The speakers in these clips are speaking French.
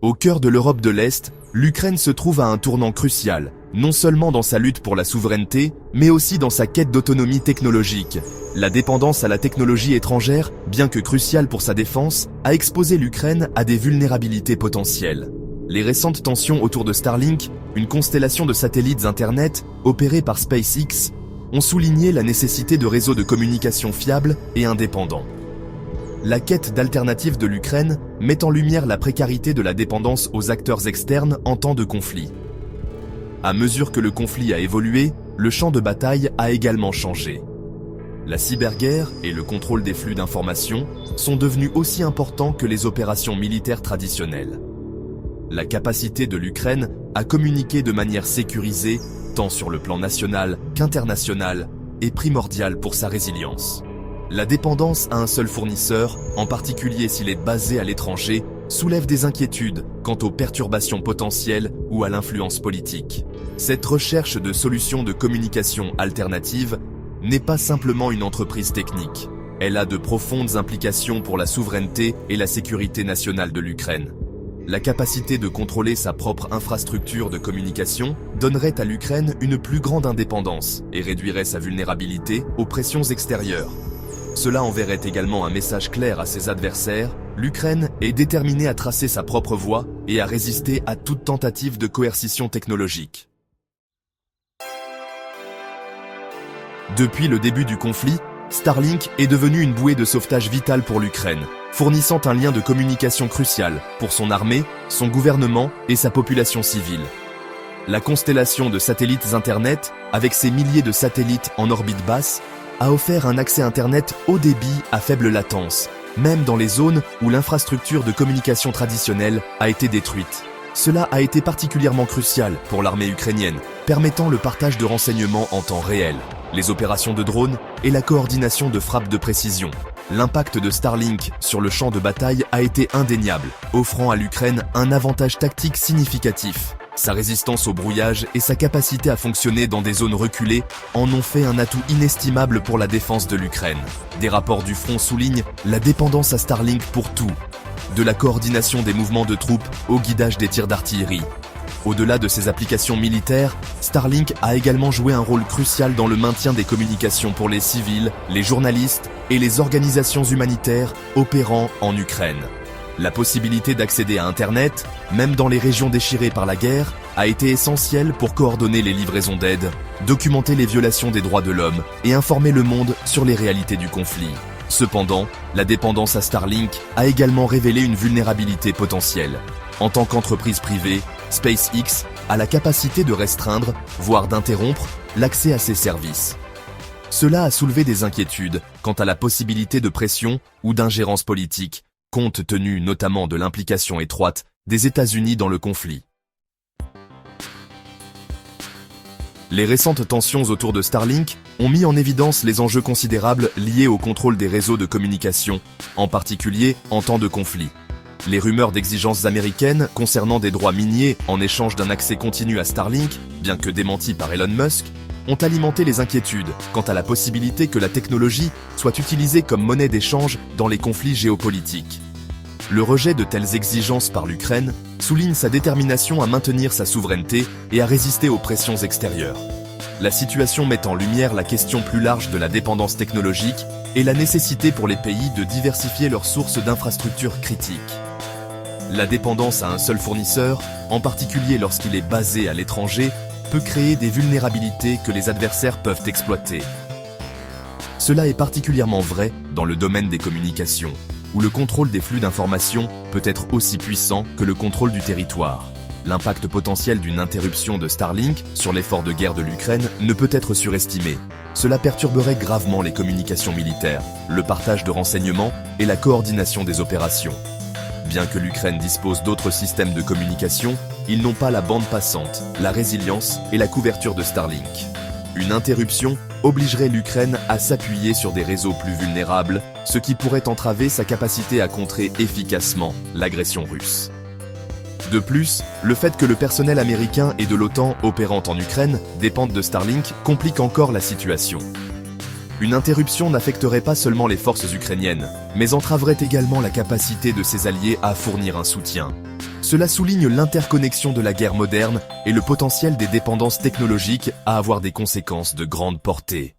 Au cœur de l'Europe de l'Est, l'Ukraine se trouve à un tournant crucial, non seulement dans sa lutte pour la souveraineté, mais aussi dans sa quête d'autonomie technologique. La dépendance à la technologie étrangère, bien que cruciale pour sa défense, a exposé l'Ukraine à des vulnérabilités potentielles. Les récentes tensions autour de Starlink, une constellation de satellites Internet opérée par SpaceX, ont souligné la nécessité de réseaux de communication fiables et indépendants. La quête d'alternatives de l'Ukraine met en lumière la précarité de la dépendance aux acteurs externes en temps de conflit. À mesure que le conflit a évolué, le champ de bataille a également changé. La cyberguerre et le contrôle des flux d'informations sont devenus aussi importants que les opérations militaires traditionnelles. La capacité de l'Ukraine à communiquer de manière sécurisée, tant sur le plan national qu'international, est primordiale pour sa résilience. La dépendance à un seul fournisseur, en particulier s'il est basé à l'étranger, soulève des inquiétudes quant aux perturbations potentielles ou à l'influence politique. Cette recherche de solutions de communication alternatives n'est pas simplement une entreprise technique. Elle a de profondes implications pour la souveraineté et la sécurité nationale de l'Ukraine. La capacité de contrôler sa propre infrastructure de communication donnerait à l'Ukraine une plus grande indépendance et réduirait sa vulnérabilité aux pressions extérieures. Cela enverrait également un message clair à ses adversaires: l'Ukraine est déterminée à tracer sa propre voie et à résister à toute tentative de coercition technologique. Depuis le début du conflit, Starlink est devenu une bouée de sauvetage vitale pour l'Ukraine, fournissant un lien de communication crucial pour son armée, son gouvernement et sa population civile. La constellation de satellites Internet, avec ses milliers de satellites en orbite basse, a offert un accès Internet haut débit à faible latence, même dans les zones où l'infrastructure de communication traditionnelle a été détruite. Cela a été particulièrement crucial pour l'armée ukrainienne, permettant le partage de renseignements en temps réel, les opérations de drones et la coordination de frappes de précision. L'impact de Starlink sur le champ de bataille a été indéniable, offrant à l'Ukraine un avantage tactique significatif. Sa résistance au brouillage et sa capacité à fonctionner dans des zones reculées en ont fait un atout inestimable pour la défense de l'Ukraine. Des rapports du front soulignent la dépendance à Starlink pour tout, de la coordination des mouvements de troupes au guidage des tirs d'artillerie. Au-delà de ses applications militaires, Starlink a également joué un rôle crucial dans le maintien des communications pour les civils, les journalistes et les organisations humanitaires opérant en Ukraine. La possibilité d'accéder à Internet, même dans les régions déchirées par la guerre, a été essentielle pour coordonner les livraisons d'aide, documenter les violations des droits de l'homme et informer le monde sur les réalités du conflit. Cependant, la dépendance à Starlink a également révélé une vulnérabilité potentielle. En tant qu'entreprise privée, SpaceX a la capacité de restreindre, voire d'interrompre, l'accès à ses services. Cela a soulevé des inquiétudes quant à la possibilité de pression ou d'ingérence politique, compte tenu notamment de l'implication étroite des États-Unis dans le conflit. Les récentes tensions autour de Starlink ont mis en évidence les enjeux considérables liés au contrôle des réseaux de communication, en particulier en temps de conflit. Les rumeurs d'exigences américaines concernant des droits miniers en échange d'un accès continu à Starlink, bien que démenties par Elon Musk, ont alimenté les inquiétudes quant à la possibilité que la technologie soit utilisée comme monnaie d'échange dans les conflits géopolitiques. Le rejet de telles exigences par l'Ukraine souligne sa détermination à maintenir sa souveraineté et à résister aux pressions extérieures. La situation met en lumière la question plus large de la dépendance technologique et la nécessité pour les pays de diversifier leurs sources d'infrastructures critiques. La dépendance à un seul fournisseur, en particulier lorsqu'il est basé à l'étranger, peut créer des vulnérabilités que les adversaires peuvent exploiter. Cela est particulièrement vrai dans le domaine des communications, où le contrôle des flux d'informations peut être aussi puissant que le contrôle du territoire. L'impact potentiel d'une interruption de Starlink sur l'effort de guerre de l'Ukraine ne peut être surestimé. Cela perturberait gravement les communications militaires, le partage de renseignements et la coordination des opérations. Bien que l'Ukraine dispose d'autres systèmes de communication, ils n'ont pas la bande passante, la résilience et la couverture de Starlink. Une interruption obligerait l'Ukraine à s'appuyer sur des réseaux plus vulnérables, ce qui pourrait entraver sa capacité à contrer efficacement l'agression russe. De plus, le fait que le personnel américain et de l'OTAN opérant en Ukraine dépendent de Starlink complique encore la situation. Une interruption n'affecterait pas seulement les forces ukrainiennes, mais entraverait également la capacité de ses alliés à fournir un soutien. Cela souligne l'interconnexion de la guerre moderne et le potentiel des dépendances technologiques à avoir des conséquences de grande portée.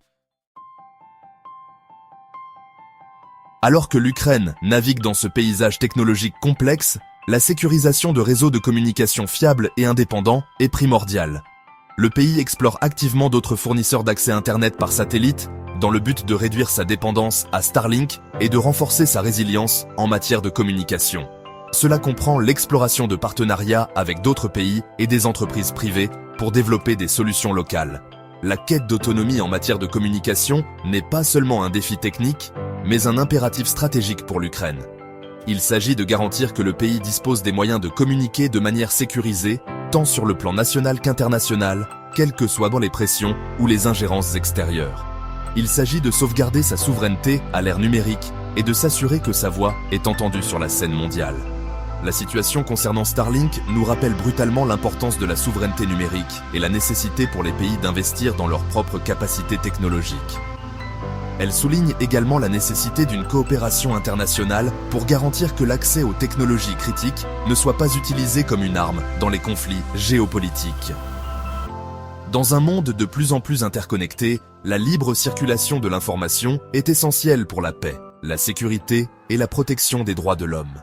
Alors que l'Ukraine navigue dans ce paysage technologique complexe, la sécurisation de réseaux de communication fiables et indépendants est primordiale. Le pays explore activement d'autres fournisseurs d'accès Internet par satellite dans le but de réduire sa dépendance à Starlink et de renforcer sa résilience en matière de communication. Cela comprend l'exploration de partenariats avec d'autres pays et des entreprises privées pour développer des solutions locales. La quête d'autonomie en matière de communication n'est pas seulement un défi technique, mais un impératif stratégique pour l'Ukraine. Il s'agit de garantir que le pays dispose des moyens de communiquer de manière sécurisée, tant sur le plan national qu'international, quelles que soient dans les pressions ou les ingérences extérieures. Il s'agit de sauvegarder sa souveraineté à l'ère numérique et de s'assurer que sa voix est entendue sur la scène mondiale. La situation concernant Starlink nous rappelle brutalement l'importance de la souveraineté numérique et la nécessité pour les pays d'investir dans leurs propres capacités technologiques. Elle souligne également la nécessité d'une coopération internationale pour garantir que l'accès aux technologies critiques ne soit pas utilisé comme une arme dans les conflits géopolitiques. Dans un monde de plus en plus interconnecté, la libre circulation de l'information est essentielle pour la paix, la sécurité et la protection des droits de l'homme.